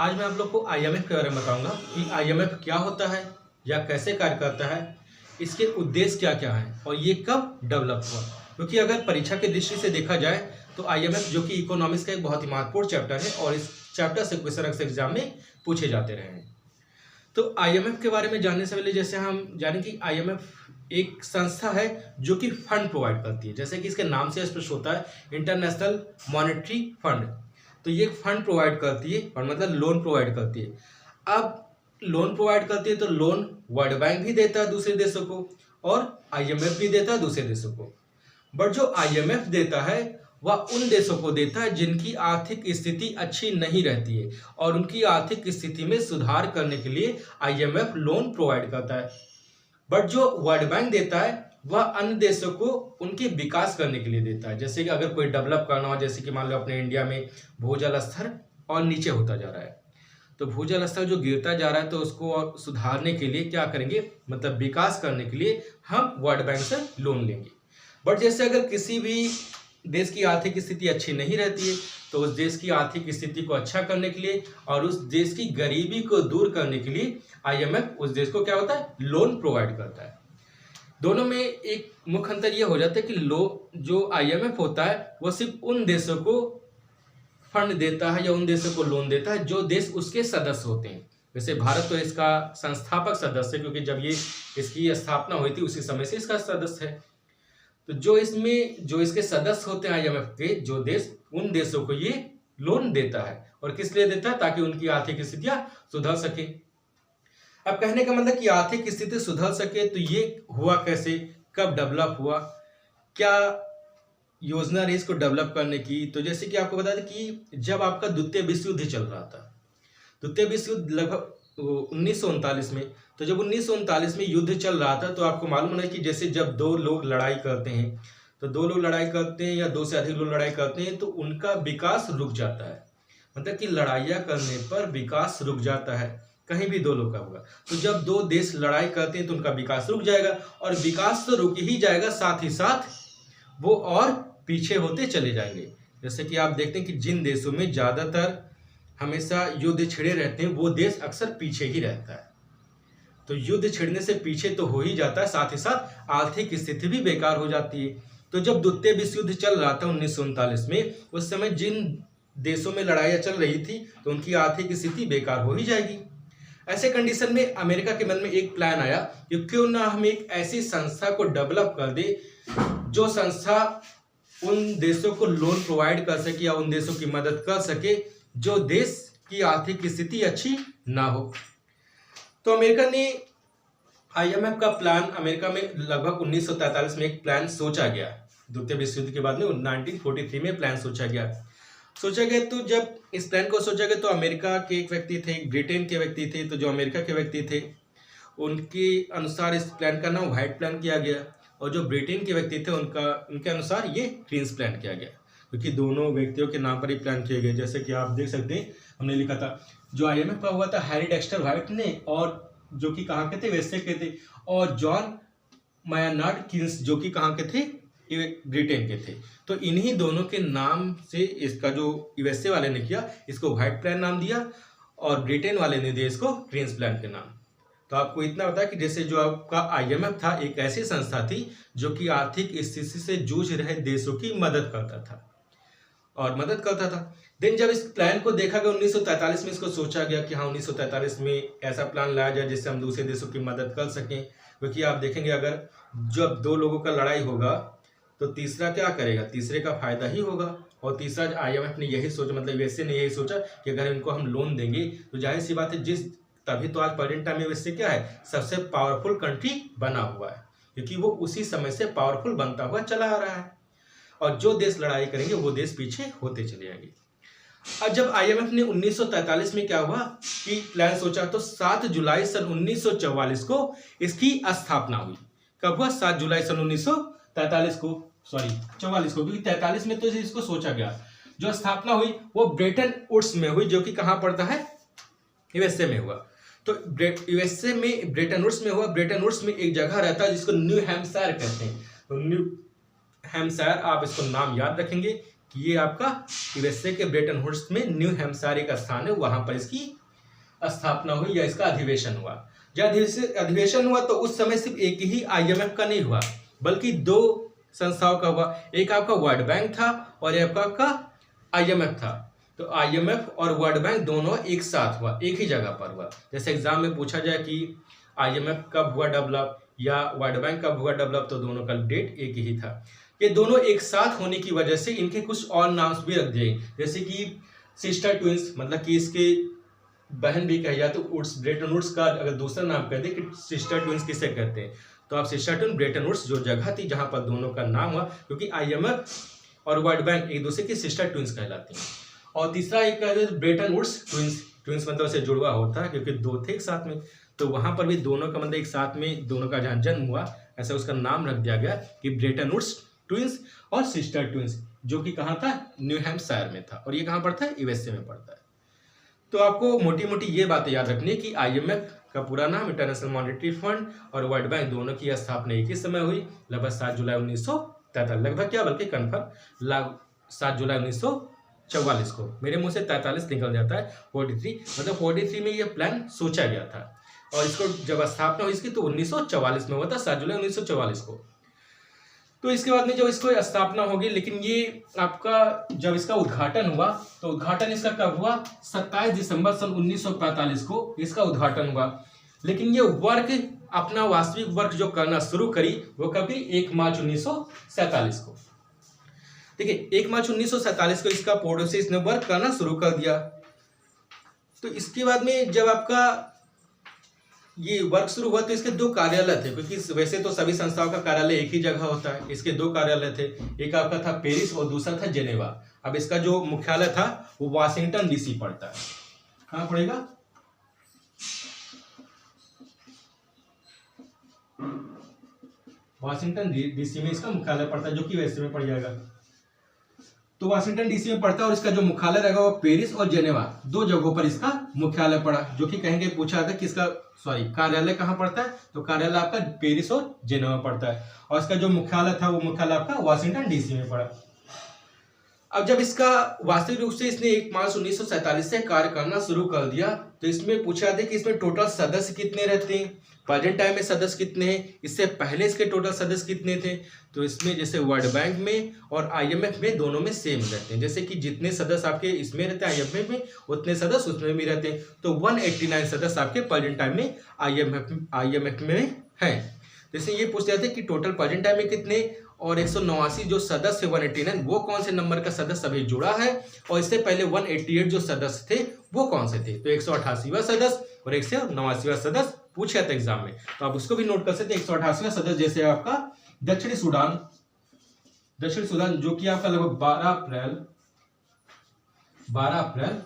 आज मैं आप लोग को आईएमएफ के बारे में बताऊंगा कि आईएमएफ क्या होता है या कैसे कार्य करता है, इसके उद्देश्य क्या क्या हैं और ये कब डेवलप हुआ। क्योंकि अगर परीक्षा की दृष्टि से देखा जाए तो आईएमएफ जो कि इकोनॉमिक्स का एक बहुत ही महत्वपूर्ण चैप्टर है और इस चैप्टर से क्वेश्चन अक्सर एग्जाम में पूछे जाते रहे हैं। तो आईएमएफ के बारे में जानने से पहले जैसे हम जाने कि आईएमएफ एक संस्था है जो कि फंड प्रोवाइड करती है, जैसे कि इसके नाम से स्पष्ट होता है, इंटरनेशनल मॉनेटरी फंड। तो ये फंड प्रोवाइड करती है और मतलब लोन प्रोवाइड करती है। अब लोन प्रोवाइड करती है तो लोन वर्ल्ड बैंक भी देता है दूसरे देशों को और आईएमएफ भी देता है दूसरे देशों को। बट जो आईएमएफ देता है वह उन देशों को देता है जिनकी आर्थिक स्थिति अच्छी नहीं रहती है और उनकी आर्थिक स्थिति में सुधार करने के लिए आईएमएफ लोन प्रोवाइड करता है। बट जो वर्ल्ड बैंक देता है वह अन्य देशों को उनके विकास करने के लिए देता है। जैसे कि अगर कोई डेवलप करना हो, जैसे कि मान लो अपने इंडिया में भूजल स्तर और नीचे होता जा रहा है, तो भूजल स्तर जो गिरता जा रहा है तो उसको और सुधारने के लिए क्या करेंगे, मतलब विकास करने के लिए हम वर्ल्ड बैंक से लोन लेंगे। बट जैसे अगर किसी भी देश की आर्थिक स्थिति अच्छी नहीं रहती है तो उस देश की आर्थिक स्थिति को अच्छा करने के लिए और उस देश की गरीबी को दूर करने के लिए आईएमएफ उस देश को क्या होता है, लोन प्रोवाइड करता है। दोनों में एक मुख्य अंतर यह हो जाता है कि जो आईएमएफ होता है वह सिर्फ उन देशों को फंड देता है या उन देशों को लोन देता है जो देश उसके सदस्य होते हैं। वैसे भारत तो इसका संस्थापक सदस्य है, क्योंकि जब ये इसकी स्थापना हुई थी उसी समय से इसका सदस्य है। तो जो इसके सदस्य होते हैं आईएमएफ के जो देश, उन देशों को ये लोन देता है। और किस लिए देता है, ताकि उनकी आर्थिक स्थितियां सुधर सके। अब कहने का मतलब कि आर्थिक स्थिति सुधर सके तो ये हुआ कैसे, कब डेवलप हुआ, क्या योजना रही इसको डेवलप करने की। तो जैसे कि आपको बता दें कि जब आपका द्वितीय विश्व युद्ध चल रहा था, द्वितीय विश्व युद्ध लगभग 1939 में, तो जब 1939 में युद्ध चल रहा था तो आपको मालूम है कि जैसे जब दो लोग लड़ाई करते हैं तो दो लोग लड़ाई करते हैं या दो से अधिक लोग लड़ाई करते हैं तो उनका विकास रुक जाता है। मतलब कि लड़ाइयाँ करने पर विकास रुक जाता है, कहीं भी दो लोग का होगा। तो जब दो देश लड़ाई करते हैं तो उनका विकास रुक जाएगा और विकास तो रुक ही जाएगा, साथ ही साथ वो और पीछे होते चले जाएंगे। जैसे कि आप देखते हैं कि जिन देशों में ज़्यादातर हमेशा युद्ध छिड़े रहते हैं वो देश अक्सर पीछे ही रहता है। तो युद्ध छिड़ने से पीछे तो हो ही जाता है, साथ ही साथ आर्थिक स्थिति भी बेकार हो जाती है। तो जब द्वितीय विश्व युद्ध चल रहा था 1939 में, उस समय जिन देशों में लड़ाइयाँ चल रही थी तो उनकी आर्थिक स्थिति बेकार हो ही जाएगी। ऐसे कंडीशन में अमेरिका के मन में एक प्लान आया कि क्यों ना हम एक ऐसी संस्था को डेवलप कर दे जो संस्था उन देशों को लोन प्रोवाइड कर सके या उन देशों की मदद कर सके जो देश की आर्थिक स्थिति अच्छी ना हो। तो अमेरिका ने आईएमएफ का प्लान, अमेरिका में लगभग 1943 में एक प्लान सोचा गया। द्वितीय विश्व युद्ध के बाद में 1943 में प्लान सोचा गया। तो जब इस प्लान को सोचा गया तो अमेरिका के एक व्यक्ति थे, ब्रिटेन के व्यक्ति थे। तो जो अमेरिका के व्यक्ति थे उनके अनुसार इस प्लान का नाम व्हाइट प्लान किया गया और जो ब्रिटेन के व्यक्ति थे उनके अनुसार ये क्वींस प्लान किया गया, क्योंकि दोनों व्यक्तियों के नाम पर ही प्लान किए गए। जैसे कि आप देख सकते हैं, हमने लिखा था जो आईएमएफ का हुआ था हैरी डेक्स्टर व्हाइट ने, और जो कि कहाँ के थे, यूएसए के थे, और जॉन मायनार्ड कीन्स जो कि कहाँ के थे, ब्रिटेन के थे। तो इन्हीं दोनों के नाम से इसका जो यूएसए वाले ने किया इसको व्हाइट प्लान नाम दिया और ब्रिटेन वाले ने दिया इसको क्वींस प्लान के नाम। तो आपको इतना पता है कि जैसे जो आपका आईएमएफ था एक ऐसी संस्था थी जो कि आर्थिक स्थिति से जूझ रहे देशों की मदद करता था। देन जब इस प्लान को देखा गया 1943 में, इसको सोचा गया कि हाँ 1943 में ऐसा प्लान लाया जाए जिससे हम दूसरे देशों की मदद कर सकें। क्योंकि आप देखेंगे अगर जब दो लोगों का लड़ाई होगा तो तीसरा क्या करेगा, तीसरे का फायदा ही होगा। और तीसरा आईएमएफ ने यही सोचा, मतलब यूएसए ने यही सोचा कि अगर इनको हम लोन देंगे तो जाहिर सी बात है तभी तो आज प्रेजेंट टाइम में यूएसए क्या है, सबसे पावरफुल कंट्री बना हुआ है, क्योंकि वो उसी समय से पावरफुल बनता हुआ चला आ रहा है। और जो देश लड़ाई करेंगे वो देश पीछे होते चले जाएंगे। अब जब आईएमएफ ने 1943 में क्या हुआ कि प्लान सोचा तो 7 जुलाई सन 1944 को इसकी स्थापना हुई। कब हुआ, 7 जुलाई सन 1943 को, सॉरी 44 को, क्योंकि 43 में तो इसको सोचा गया। जो स्थापना हुई वो ब्रेटन वुड्स में हुई, जो कि कहाँ पड़ता है, यूएसए में हुआ। तो यूएसए में ब्रेटन वुड्स में हुआ। ब्रेटन वुड्स में एक जगह रहता है जिसको न्यू हैम्पशायर कहते हैं। तो न्यू हैम्पशायर, आप इसको नाम याद रखेंगे कि ये आपका यूएसए के ब्रेटन वुड्स में न्यू हैम्पशायर एक स्थान है, वहां पर इसकी स्थापना हुई या इसका अधिवेशन हुआ। जब अधिवेशन हुआ तो उस समय सिर्फ एक ही आईएमएफ का नहीं हुआ, बल्कि दो संस्थाओं का हुआ। एक आपका वर्ल्ड बैंक था और एक आपका आईएमएफ था। तो आईएमएफ और वर्ल्ड बैंक दोनों एक साथ हुआ, एक ही जगह पर हुआ। जैसे एग्जाम में पूछा जाए कि आईएमएफ कब हुआ डेवलप या वर्ल्ड बैंक कब हुआ डेवलप, तो दोनों का डेट एक ही था। ये दोनों एक साथ होने की वजह से इनके कुछ और नाम भी रख दिए, जैसे कि सिस्टर ट्विंस, मतलब कि इसके बहन भी कही जाए तो वुड्स, ब्रेटन वुड्स का अगर दूसरा नाम कह दे कि सिस्टर ट्विंस किसे कहते हैं, तो आप सिस्टर ट्विन ब्रेटन वुड्स जो जगह थी जहां पर दोनों का नाम हुआ, क्योंकि आईएमएफ और वर्ल्ड बैंक एक दूसरे की सिस्टर ट्विंस कहलाती हैं। और तीसरा एक कहते हैं ब्रेटन वुड्स ट्विंस, ट्विंस मतलब से जुड़वा होता है क्योंकि दो थे एक साथ में, तो वहां पर भी दोनों का मतलब एक साथ में दोनों का जहां जन्म हुआ, ऐसा उसका नाम रख दिया गया कि ब्रेटन वुड्स ट्विंस और सिस्टर ट्विंस, जो कि कहाँ था, न्यू हैम्पशायर में था। और ये कहाँ पड़ता है, यूएसए में पड़ता है। तो आपको मोटी मोटी ये बातें याद रखनी है कि आईएमएफ का पूरा नाम इंटरनेशनल मॉनेटरी फंड और वर्ल्ड बैंक दोनों की स्थापना एक ही समय हुई, लगभग 7 जुलाई 1943, लगभग क्या बल्कि कन्फर्म 7 जुलाई 1944 को। मेरे मुंह से 43 निकल जाता है, 43 मतलब 43 में ये प्लान सोचा गया था और इसको जब स्थापना हुई इसकी तो 1944 में हुआ था, 7 जुलाई 1944 को। तो इसके बाद में जब इसको स्थापना होगी, लेकिन ये आपका जब इसका उद्घाटन हुआ तो उद्घाटन इसका कब हुआ, 27 दिसंबर सन 1945 को इसका उद्घाटन हुआ। लेकिन ये वर्क अपना वास्तविक वर्क जो करना शुरू करी वो कभी 1 मार्च 1947 को। देखिए 1 मार्च 1947 को इसका पोर्टल से इसने वर्क करना शुरू कर दिया। तो इसके बाद में जब आपका ये वर्क शुरू हुआ तो इसके 2 कार्यालय थे, क्योंकि वैसे तो सभी संस्थाओं का कार्यालय एक ही जगह होता है, इसके 2 कार्यालय थे, एक आपका था पेरिस और दूसरा था जेनेवा। अब इसका जो मुख्यालय था वो वाशिंगटन डीसी पड़ता है। कहाँ पड़ेगा, वाशिंगटन डीसी में इसका मुख्यालय पड़ता है, जो कि वैसे में पड़ जाएगा। तो वाशिंगटन डीसी में पड़ता है और इसका जो मुख्यालय रहेगा वो पेरिस और जेनेवा 2 जगहों पर इसका मुख्यालय पड़ा, जो कि कहेंगे पूछा था कि इसका कार्यालय कहाँ पड़ता है, तो कार्यालय आपका पेरिस और जेनेवा पड़ता है और इसका जो मुख्यालय था वो मुख्यालय आपका वाशिंगटन डीसी में पड़ा। अब जब इसका वास्तविक रूप से इसने 1 मार्च 1947 से कार्य करना शुरू कर दिया तो इसमें पूछा था कि इसमें टोटल सदस्य कितने रहते हैं, प्रेजेंट टाइम में सदस्य कितने हैं, इससे पहले इसके टोटल सदस्य कितने थे। तो इसमें जैसे वर्ल्ड बैंक में और आईएमएफ में दोनों में सेम रहते हैं, जैसे कि जितने सदस्य आपके इसमें रहते हैं आईएमएफ में उतने सदस्य उसमें भी रहते हैं। तो 189 सदस्य आपके प्रेजेंट टाइम में आईएमएफ में हैं। जैसे ये पूछ जाते हैं कि टोटल प्रेजेंट टाइम में कितने, और 189 जो सदस्य 189 वो कौन से नंबर का सदस्य अभी जुड़ा है, और इससे पहले 188 जो सदस्य थे वो कौन से थे। तो 188वां सदस्य और 189वां सदस्य पूछा था एग्जाम में, तो आप उसको भी नोट कर सकते हैं। 188वां सदस्य जैसे आपका दक्षिणी सूडान जो कि आपका लगभग 12 अप्रैल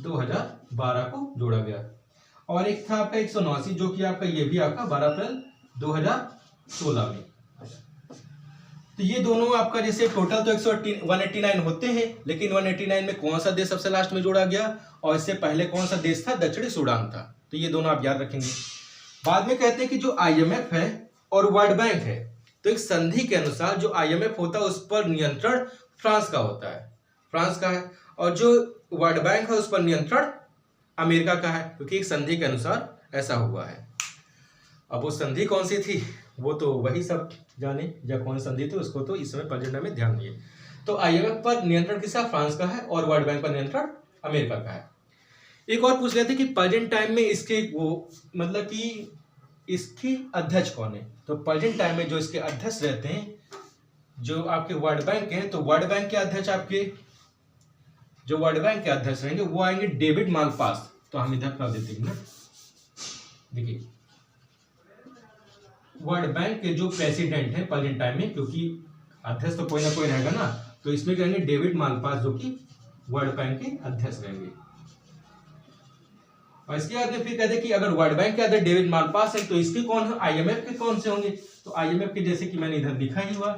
2012 को जोड़ा गया, और एक था आपका 189 जो कि आपका ये भी आपका 12 अप्रैल 2016 में। तो ये दोनों आपका जैसे टोटल तो 189 होते हैं, लेकिन 189 में कौन सा देश सबसे लास्ट में जोड़ा गया और इससे पहले कौन सा देश था, दक्षिणी सूडान था। तो ये दोनों आप याद रखेंगे। बाद में कहते हैं कि जो आईएमएफ है और वर्ल्ड बैंक है, तो एक संधि के अनुसार जो आईएमएफ होता है उस पर नियंत्रण फ्रांस का होता है, और जो वर्ल्ड बैंक है उस पर नियंत्रण अमेरिका का है, क्योंकि एक संधि के अनुसार ऐसा हुआ है। अब वो संधि कौन सी थी वो तो वही सब जाने, या कौन संधि थी उसको तो इस समय प्रेजेंट में ध्यान दिए। तो आईएमएफ पर नियंत्रण किसका, फ्रांस का है, और वर्ल्ड बैंक पर नियंत्रण अमेरिका का है। एक और पूछ रहे थे कि प्रेजेंट टाइम में इसके वो मतलब कि इसकी अध्यक्ष कौन है। तो प्रेजेंट टाइम में जो इसके अध्यक्ष रहते हैं, जो आपके वर्ल्ड बैंक के हैं, तो वर्ल्ड बैंक के अध्यक्ष आपके जो वर्ल्ड बैंक के अध्यक्ष रहेंगे वो आएंगे डेविड मालपास। तो हम इधर कर देते हैं ना, देखिए वर्ल्ड बैंक के जो प्रेसिडेंट है प्रेजेंट टाइम में, क्योंकि अध्यक्ष तो कोई ना कोई रहेगा ना, तो इसमें कहेंगे डेविड मालपास जो कि वर्ल्ड बैंक के अध्यक्ष रहेंगे। और इसके बाद फिर कहते हैं कि अगर वर्ल्ड बैंक के अध्यक्ष डेविड मालपास है तो इसके कौन है, आईएमएफ के कौन से होंगे। तो आईएमएफ के जैसे कि मैंने इधर लिखा ही हुआ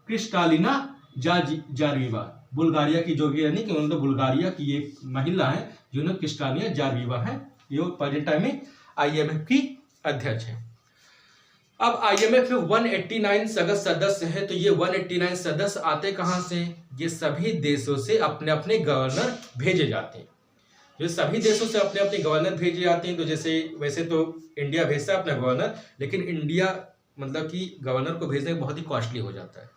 क्रिस्टालिना जार्जीवा, बुल्गारिया की जो भी, यानी कि उन्होंने बुल्गारिया की एक महिला है जिन्होंने क्रिस्टालिना जार्जीवा है, ये प्रेजेंट टाइम में आईएमएफ की अध्यक्ष है। अब आईएमएफ में 189 अगर सदस्य हैं, तो ये 189 सदस्य आते कहाँ से? ये सभी देशों से अपने अपने गवर्नर भेजे जाते हैं। जो सभी देशों से अपने अपने गवर्नर भेजे जाते हैं, तो जैसे वैसे तो इंडिया भेजता है अपना गवर्नर, लेकिन इंडिया मतलब कि गवर्नर को भेजने में बहुत ही कॉस्टली हो जाता है।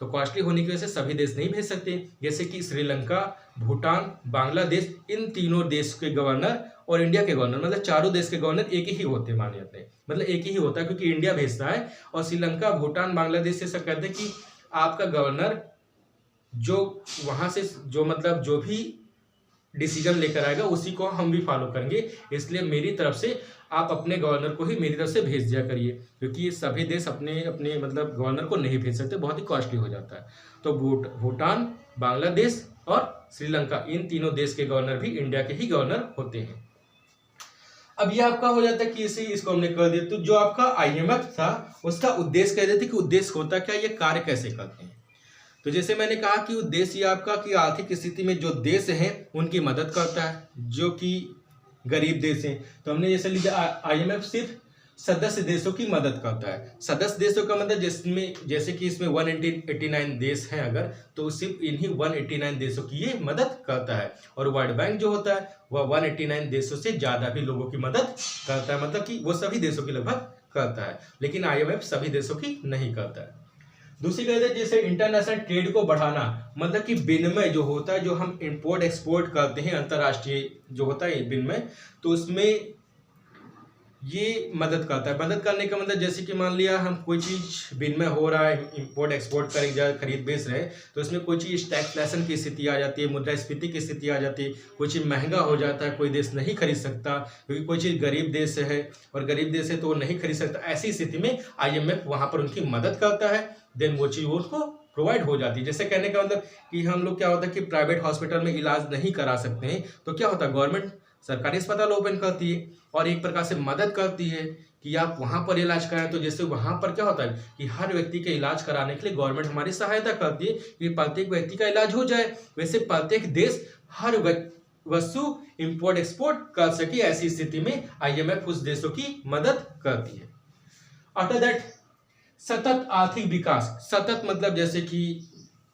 तो कॉस्टली होने की वजह से सभी देश नहीं भेज सकते। जैसे कि श्रीलंका, भूटान, बांग्लादेश, इन तीनों देश के गवर्नर और इंडिया के गवर्नर, मतलब चारों देश के गवर्नर एक ही होते माने जाते हैं, मतलब एक ही होता है, क्योंकि इंडिया भेजता है और श्रीलंका, भूटान, बांग्लादेश से सब कहते हैं कि आपका गवर्नर जो वहां से जो मतलब जो भी डिसीजन लेकर आएगा उसी को हम भी फॉलो करेंगे, इसलिए मेरी तरफ से आप अपने गवर्नर को ही मेरी तरफ से भेज दिया करिए, क्योंकि सभी देश अपने अपने मतलब गवर्नर को नहीं भेज सकते, बहुत ही कॉस्टली हो जाता है। तो भूटान, बांग्लादेश और श्रीलंका, इन तीनों देश के गवर्नर भी इंडिया के ही गवर्नर होते हैं। अब ये आपका हो जाता है कि इसको हमने कर दिया। तो जो आपका आईएमएफ था उसका उद्देश्य कह देते कि उद्देश्य होता क्या, ये कार्य कैसे करते हैं। तो जैसे मैंने कहा कि उद्देश्य ये आपका कि आर्थिक स्थिति में जो देश हैं उनकी मदद करता है, जो कि गरीब देश हैं। तो हमने जैसे लिया आईएमएफ सिर्फ सदस्य देशों की मदद करता है। सदस्य देशों का मतलब जिसमें जैसे कि इसमें 189 देश हैं अगर, तो सिर्फ इन्हीं 189 देशों की ये मदद करता है। और वर्ल्ड बैंक जो होता है वह 189 देशों से ज़्यादा भी लोगों की मदद करता है, मतलब कि वो सभी देशों की लगभग करता है, लेकिन आईएमएफ सभी देशों की नहीं करता है। दूसरी कहते हैं जैसे इंटरनेशनल ट्रेड को बढ़ाना, मतलब कि विनिमय जो होता है, जो हम इंपोर्ट एक्सपोर्ट करते हैं, अंतर्राष्ट्रीय जो होता है विनिमय, तो उसमें ये मदद करता है। मदद करने का मतलब जैसे कि मान लिया हम कोई चीज़ विनिमय हो रहा है, इंपोर्ट एक्सपोर्ट करेंगे, खरीद बेच रहे हैं, तो इसमें कोई चीज़ स्टैगफ्लेशन की स्थिति आ जाती है, मुद्रास्फीति की स्थिति आ जाती है, कोई चीज़ महंगा हो जाता है, कोई देश नहीं खरीद सकता, क्योंकि कोई चीज़ गरीब देश है और गरीब देश है तो वो नहीं खरीद सकता। ऐसी स्थिति में आईएमएफ वहाँ पर उनकी मदद करता है, देन वो चीज़ उसको प्रोवाइड हो जाती है। जैसे कहने का मतलब कि हम लोग क्या होता है कि प्राइवेट हॉस्पिटल में इलाज नहीं करा सकते हैं, तो क्या होता है गवर्नमेंट सरकारी अस्पताल ओपन करती है और एक प्रकार से मदद करती है कि आप वहाँ पर इलाज कराएं। तो जैसे वहाँ पर क्या होता है कि हर व्यक्ति के इलाज कराने के लिए गवर्नमेंट हमारी सहायता करती है कि प्रत्येक व्यक्ति का इलाज हो जाए। वैसे प्रत्येक देश हर वस्तु इंपोर्ट एक्सपोर्ट कर सके, ऐसी स्थिति में आईएमएफ उस देशों की मदद करती है। आफ्टर दैट सतत आर्थिक विकास। सतत मतलब जैसे कि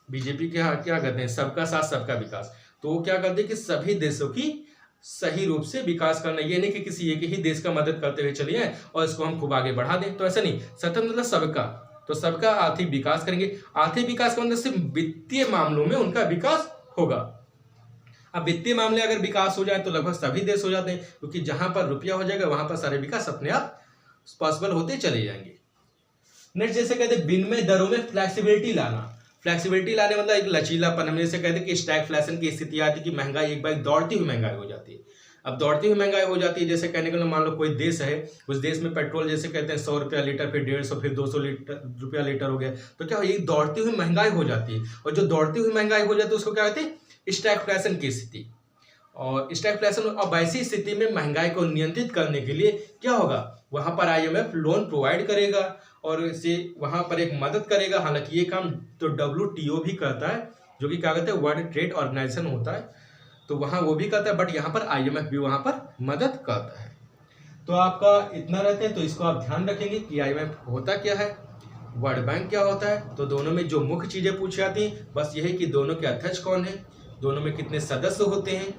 बीजेपी के यहाँ क्या कहते हैं, सबका साथ सबका विकास। तो वो क्या करते हैं कि सभी देशों की सही रूप से विकास करना, ये नहीं कि किसी एक ही देश का मदद करते हुए चलिए और इसको हम खूब आगे बढ़ा दें, तो ऐसा नहीं। सतत मतलब सबका, तो सबका आर्थिक विकास करेंगे। आर्थिक विकास का मतलब सिर्फ वित्तीय मामलों में उनका विकास होगा। अब वित्तीय मामले अगर विकास हो जाए तो लगभग सभी देश हो जाते हैं, क्योंकि जहां पर रुपया हो जाएगा वहां पर सारे विकास अपने आप पॉसिबल होते चले जाएंगे। नेक्स्ट जैसे कहते हैं विनिमय दरों में फ्लेक्सिबिलिटी लाना। फ्लेक्सिबिलिटी लाने मतलब एक लचीलापन। हम जैसे कहते हैं कि स्टैगफ्लेशन की स्थिति आती है कि महंगाई एक बार दौड़ती हुई महंगाई हो जाती है। अब दौड़ती हुई महंगाई हो जाती है, जैसे कहने का मान लो कोई देश है, उस देश में पेट्रोल जैसे कहते हैं 100 रुपया लीटर, फिर 150, फिर 200 रुपया लीटर हो गया, तो क्या ये दौड़ती हुई महंगाई हो जाती है। और जो दौड़ती हुई महंगाई हो जाती है उसको क्या कहते हैं, स्टैगफ्लेशन की स्थिति। और स्टैगफ्लेशन, अब ऐसी स्थिति में महंगाई को नियंत्रित करने के लिए क्या होगा, वहां पर आईएमएफ लोन प्रोवाइड करेगा और इसे वहां पर एक मदद करेगा। हालांकि ये काम तो WTO भी करता है, जो कि क्या कहते हैं वर्ल्ड ट्रेड ऑर्गेनाइजेशन होता है, तो वहां वो भी करता है, बट यहाँ पर आईएमएफ भी वहां पर मदद करता है। तो आपका इतना रहते हैं, तो इसको आप ध्यान रखेंगे कि आईएमएफ होता क्या है, वर्ल्ड बैंक क्या होता है। तो दोनों में जो मुख्य चीजें पूछी जाती हैं बस यही कि दोनों के अध्यक्ष कौन है, दोनों में कितने सदस्य होते हैं,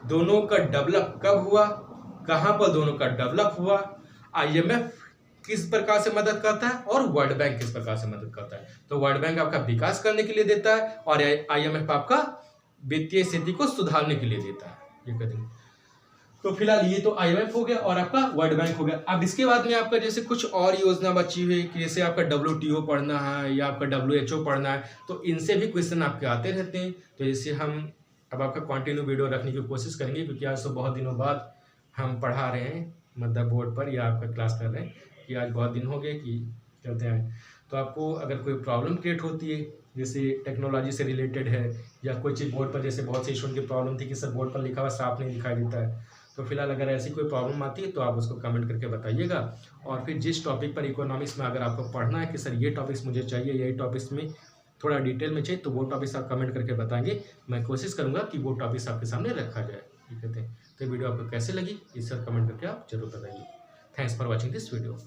दोनों का डेवलप कब हुआ, कहाँ पर दोनों का डेवलप हुआ, आईएमएफ किस प्रकार से मदद करता है और वर्ल्ड बैंक किस प्रकार से मदद करता है। तो वर्ल्ड बैंक आपका विकास करने के लिए देता है और आईएमएफ आपका वित्तीय स्थिति को सुधारने के लिए देता है, ये करेंगे। तो फिलहाल ये तो आईएमएफ हो गया और आपका वर्ल्ड बैंक हो गया। अब इसके बाद में आपका जैसे कुछ और योजना बची हुई कि जैसे आपका WTO पढ़ना है या आपका WHO पढ़ना है, तो इनसे भी क्वेश्चन आपके आते रहते हैं। तो जैसे हम अब आपका कंटिन्यू वीडियो रखने की कोशिश करेंगे, क्योंकि आज तो बहुत दिनों बाद हम पढ़ा रहे हैं, मतलब बोर्ड पर या आपका क्लास कर रहे हैं, कि आज बहुत दिन हो गए कि करते हैं। तो आपको अगर कोई प्रॉब्लम क्रिएट होती है, जैसे टेक्नोलॉजी से रिलेटेड है या कोई चीज़ बोर्ड पर, जैसे बहुत सी स्टूडेंट की प्रॉब्लम थी कि सर बोर्ड पर लिखा हुआ साफ नहीं दिखाई देता है, तो फिलहाल अगर ऐसी कोई प्रॉब्लम आती है तो आप उसको कमेंट करके बताइएगा। और फिर जिस टॉपिक पर इकोनॉमिक्स में अगर आपको पढ़ना है कि सर ये टॉपिक्स मुझे चाहिए, यही टॉपिक्स में थोड़ा डिटेल में चाहिए, तो वो टॉपिक्स आप कमेंट करके बताएंगे। मैं कोशिश करूँगा कि वो टॉपिक्स आपके सामने रखा जाए, ठीक है। तो वीडियो आपको कैसे लगी इस सर कमेंट करके आप जरूर बताइए। Thanks for watching this video.